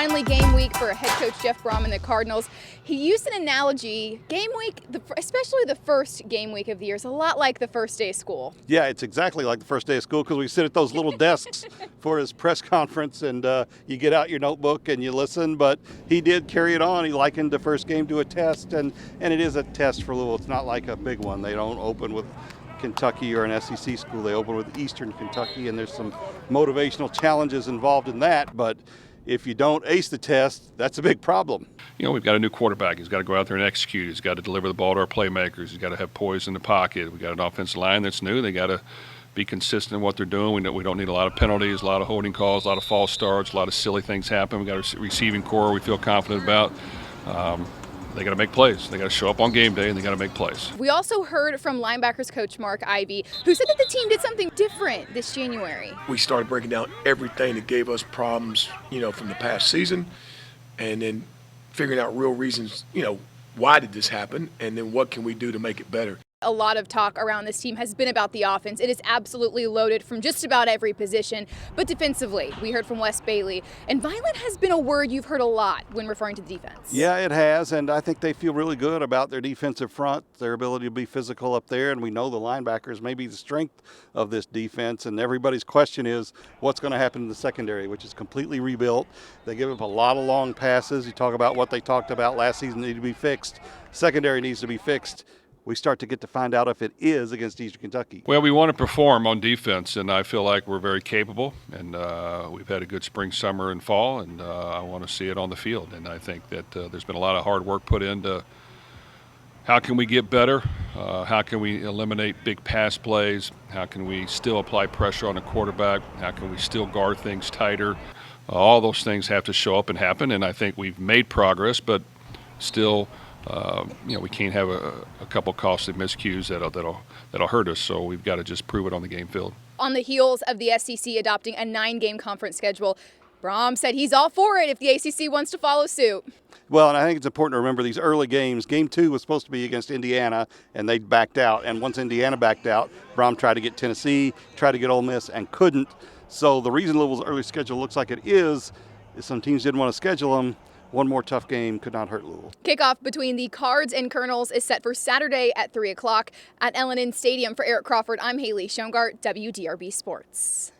finally game week for head coach Jeff Brohm and the Cardinals. He used an analogy. Game week, especially the first game week of the year, is a lot like the first day of school. Yeah, it's exactly like the first day of school because we sit at those little desks for his press conference, and you get out your notebook and you listen. But he did carry it on. He likened the first game to a test, and it is a test for Louisville. It's not like a big one. They don't open with Kentucky or an SEC school. They open with Eastern Kentucky, and there's some motivational challenges involved in that. But if you don't ace the test, that's a big problem. You know, we've got a new quarterback. He's got to go out there and execute. He's got to deliver the ball to our playmakers. He's got to have poise in the pocket. We've got an offensive line that's new. They got to be consistent in what they're doing. We don't need a lot of penalties, a lot of holding calls, a lot of false starts, a lot of silly things happen. We've got a receiving core we feel confident about. They got to make plays. They got to show up on game day, and they got to make plays. We also heard from linebackers coach Mark Ivey, who said that the team did something different this January. We started breaking down everything that gave us problems, from the past season, and then figuring out real reasons, why did this happen, and then what can we do to make it better. A lot of talk around this team has been about the offense. It is absolutely loaded from just about every position. But defensively, we heard from Wes Bailey. And violent has been a word you've heard a lot when referring to the defense. Yeah, it has. And I think they feel really good about their defensive front, their ability to be physical up there. And we know the linebackers may be the strength of this defense. And everybody's question is what's going to happen in the secondary, which is completely rebuilt. They give up a lot of long passes. You talk about what they talked about last season need to be fixed. Secondary needs to be fixed. We start to get to find out if it is against Eastern Kentucky. Well, we want to perform on defense, and I feel like we're very capable, and we've had a good spring, summer, and fall, and I want to see it on the field. And I think that there's been a lot of hard work put into how can we get better, how can we eliminate big pass plays, how can we still apply pressure on the quarterback, how can we still guard things tighter. All those things have to show up and happen, and I think we've made progress, but still – we can't have a couple costly miscues that'll hurt us, so we've got to just prove it on the game field. On the heels of the SEC adopting a 9-game conference schedule, Brohm said he's all for it if the ACC wants to follow suit. Well, and I think it's important to remember these early games. Game 2 was supposed to be against Indiana, and they backed out. And once Indiana backed out, Brohm tried to get Tennessee, tried to get Ole Miss, and couldn't. So the reason Louisville's early schedule looks like it is some teams didn't want to schedule them. One more tough game could not hurt Louisville. Kickoff between the Cards and Colonels is set for Saturday at 3 o'clock at L&N Stadium. For Eric Crawford, I'm Haley Shongart, WDRB Sports.